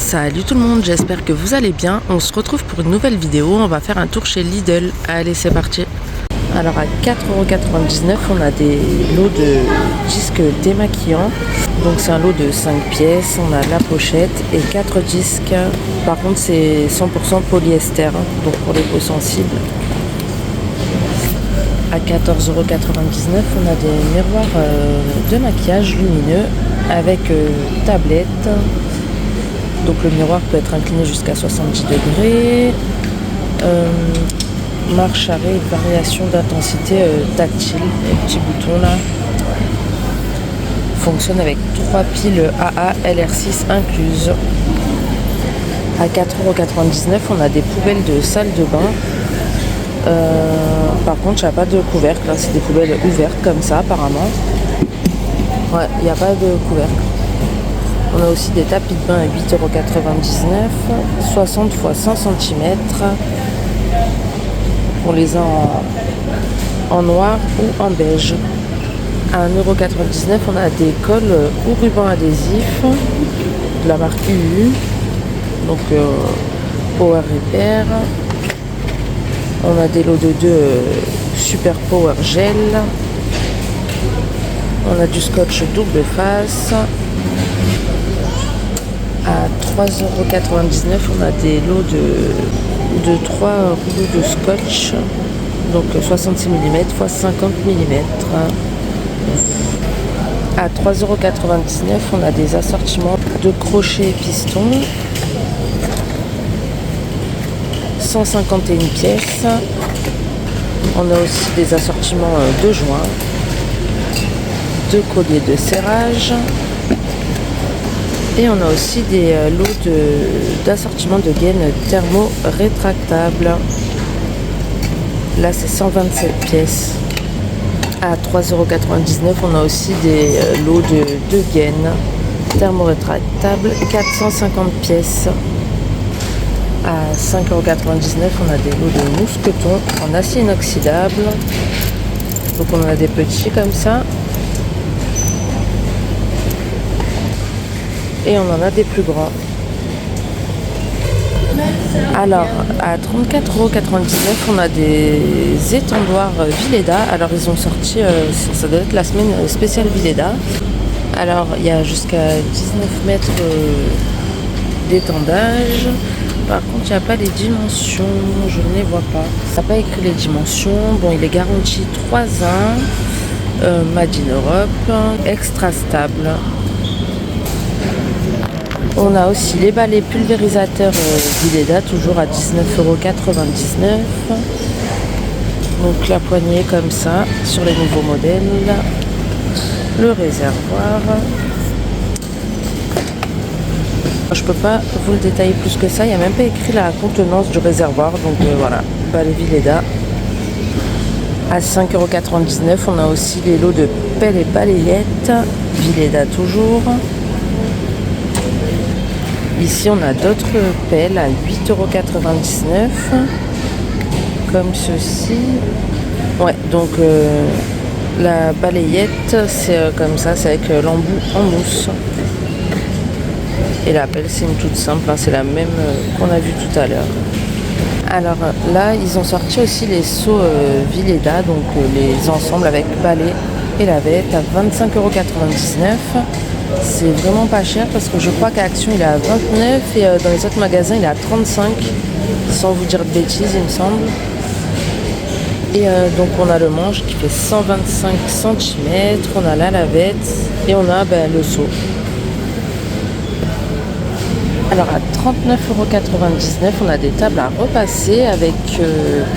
Salut tout le monde, j'espère que vous allez bien. On se retrouve pour une nouvelle vidéo. On va faire un tour chez Lidl. Allez, c'est parti. Alors à 4,99 €, on a des lots de disques démaquillants. Donc c'est un lot de 5 pièces. On a la pochette et 4 disques. Par contre c'est 100% polyester, donc pour les peaux sensibles. À 14,99 €, on a des miroirs de maquillage lumineux avec tablette. Donc le miroir peut être incliné jusqu'à 70 degrés. Marche arrêt, variation d'intensité tactile, les petits boutons là. Fonctionne avec 3 piles AA LR6 incluses. À 4,99 €, on a des poubelles de salle de bain. Par contre, il n'y a pas de couvercle, c'est des poubelles ouvertes comme ça apparemment. Ouais, il n'y a pas de couvercle. On a aussi des tapis de bain à 8,99 €, 60 x 100 cm. Pour les uns en noir ou en beige. À 1,99 €, on a des cols ou rubans adhésifs de la marque UU. Donc Power Repair. On a des lots de 2 Super Power Gel. On a du scotch double face. À 3,99 €, on a des lots de 3 rouleaux de scotch, donc 66 mm x 50 mm. À 3,99 €, on a des assortiments de crochets et pistons, 151 pièces. On a aussi des assortiments de joints, 2 colliers de serrage. Et on a aussi des lots d'assortiment de gaines thermo-rétractables. Là, c'est 127 pièces. À 3,99 € on a aussi des lots de gaines thermo-rétractables, 450 pièces. À 5,99 € on a des lots de mousquetons en acier inoxydable. Donc on en a des petits comme ça. Et on en a des plus grands. Alors, à 34,99 €, on a des étendoirs Vileda. Alors, ils ont sorti, ça doit être la semaine spéciale Vileda. Alors, il y a jusqu'à 19 mètres d'étendage. Par contre, il n'y a pas les dimensions, je ne les vois pas. Ça n'a pas écrit les dimensions. Bon, il est garanti 3 ans. Made in Europe, extra stable. On a aussi les balais pulvérisateurs Vileda, toujours à 19,99 €. Donc la poignée comme ça, sur les nouveaux modèles. Le réservoir. Je peux pas vous le détailler plus que ça, il n'y a même pas écrit la contenance du réservoir. Donc voilà, balai Vileda. À 5,99 €, on a aussi les lots de pelles et balayettes. Vileda toujours. Ici, on a d'autres pelles à 8,99 €, comme ceci. Ouais, donc la balayette, c'est comme ça, c'est avec l'embout en mousse. Et la pelle, c'est une toute simple, c'est la même qu'on a vue tout à l'heure. Alors là, ils ont sorti aussi les seaux Vileda, donc les ensembles avec balai et lavette à 25,99 €. C'est vraiment pas cher parce que je crois qu'à Action il est à 29 et dans les autres magasins il est à 35, sans vous dire de bêtises il me semble. Et donc on a le manche qui fait 125 cm, on a la lavette et on a le seau. Alors à 39,99 €, on a des tables à repasser avec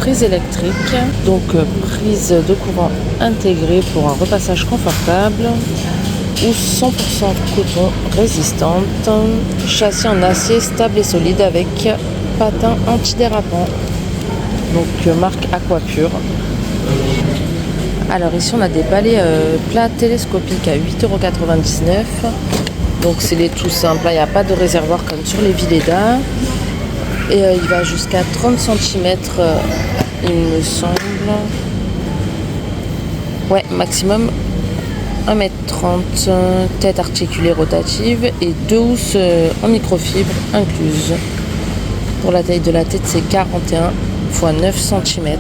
prise électrique, donc prise de courant intégrée pour un repassage confortable. Ou 100% coton résistante, châssis en acier stable et solide avec patin antidérapant, donc marque Aquapure. Alors ici on a des balais plats télescopiques à 8,99 €. Donc c'est les tout simples, il n'y a pas de réservoir comme sur les Vileda. Et il va jusqu'à 30 cm il me semble. Ouais, maximum 1,30 m, tête articulée rotative et 2 housses en microfibre incluses. Pour la taille de la tête, c'est 41 x 9 cm.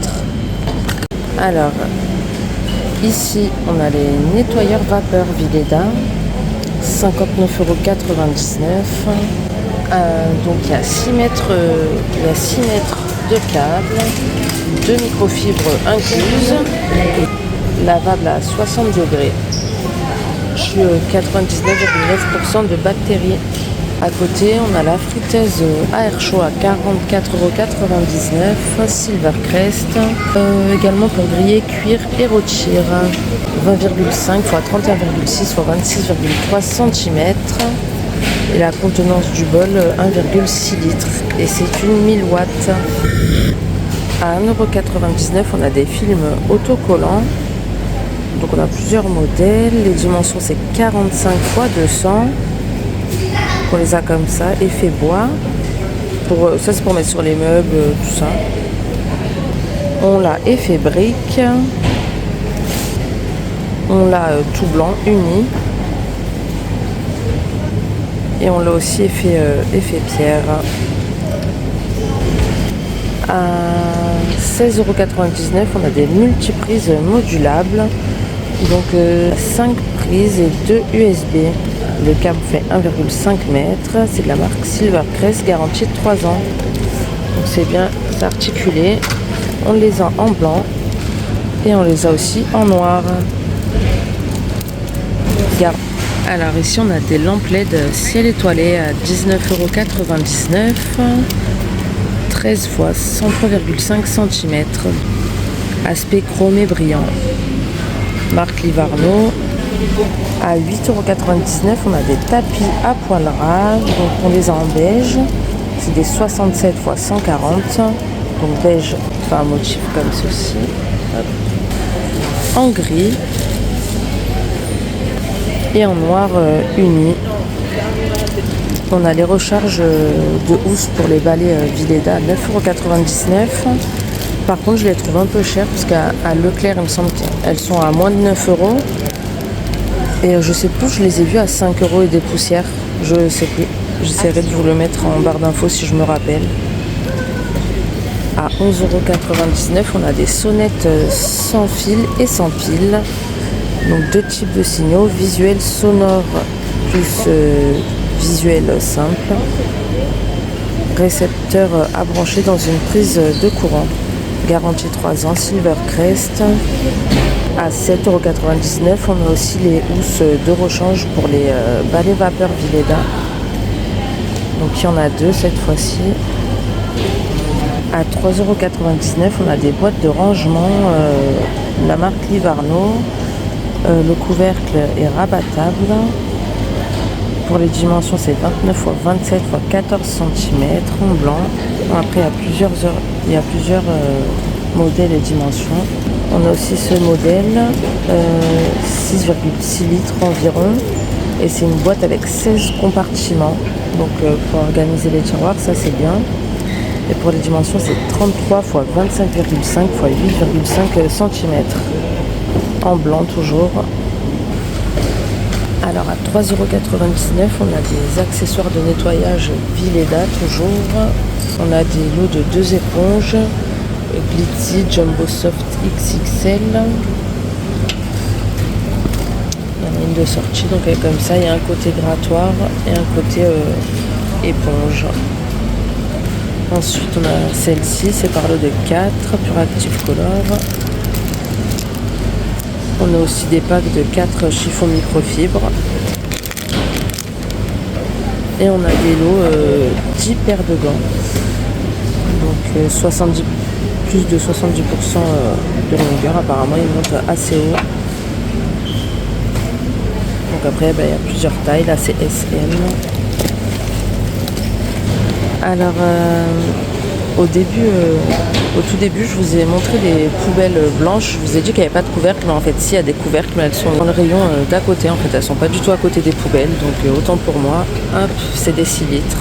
Alors, ici, on a les nettoyeurs vapeur Vileda, 59,99 €. Donc il y a 6 mètres de câble, 2 microfibres incluses, lavable à 60 degrés. Je suis 99,9% de bactéries. À côté, on a la friteuse à air chaud à 44,99 € Silvercrest. Également pour griller, cuire et rôtir. 20,5 x 31,6 x 26,3 cm. Et la contenance du bol 1,6 litres. Et c'est une 1000 watts. À 1,99 € on a des films autocollants. Donc on a plusieurs modèles. Les dimensions c'est 45 x 200. On les a comme ça, effet bois. Ça c'est pour mettre sur les meubles, tout ça. On l'a effet brique. On l'a tout blanc, uni. Et on l'a aussi effet pierre. À 16,99 € on a des multiprises modulables. Donc 5 prises et 2 USB. Le câble fait 1,5 m. C'est de la marque Silvercrest, garantie de 3 ans. Donc c'est bien articulé. On les a en blanc et on les a aussi en noir. Alors ici on a des lampes LED ciel étoilé à 19,99 €. 13 x 103,5 cm. Aspect chromé brillant. Marque Livarno. À 8,99 € on a des tapis à poil ras. Donc on les a en beige. C'est des 67 x 140. Donc beige, enfin un motif comme ceci. Hop. En gris. Et en noir uni. On a les recharges de housse pour les balais Vileda à 9,99 €. Par contre je les trouve un peu chères parce qu'à Leclerc il me semble qu'elles sont à moins de 9 €. Et je sais plus, je les ai vues à 5 € et des poussières. Je sais plus. J'essaierai de vous le mettre en barre d'infos si je me rappelle. À 11,99 € on a des sonnettes sans fil et sans pile. Donc 2 types de signaux, visuel sonore plus visuel simple. Récepteur à brancher dans une prise de courant. Garantie 3 ans, Silvercrest. À 7,99 €, on a aussi les housses de rechange pour les balais vapeur Vileda. Donc il y en a 2 cette fois-ci. À 3,99 €, on a des boîtes de rangement de la marque Livarno. Le couvercle est rabattable. Pour les dimensions, c'est 29 x 27 x 14 cm en blanc. Après, il y a plusieurs modèles et dimensions. On a aussi ce modèle, 6,6 litres environ. Et c'est une boîte avec 16 compartiments. Donc pour organiser les tiroirs, ça c'est bien. Et pour les dimensions, c'est 33 x 25,5 x 8,5 cm. En blanc toujours. Alors à 3,99 €, on a des accessoires de nettoyage Vileda toujours. On a des lots de 2 éponges. Glitzy Jumbo Soft XXL. Il y en a une de sortie, donc elle est comme ça. Il y a un côté grattoir et un côté éponge. Ensuite on a celle-ci, c'est par lot de 4, Pure Active Color. On a aussi des packs de 4 chiffons microfibres. Et on a des lots 10 paires de gants. Donc plus de 70% de longueur. Apparemment ils montent assez haut. Donc après il y a plusieurs tailles. Là c'est SM. Alors au tout début, je vous ai montré des poubelles blanches. Je vous ai dit qu'il n'y avait pas de couvercle, mais en fait, si, il y a des couvercles, mais elles sont dans le rayon d'à côté. En fait, elles sont pas du tout à côté des poubelles. Donc, autant pour moi, hop, c'est des 6 litres.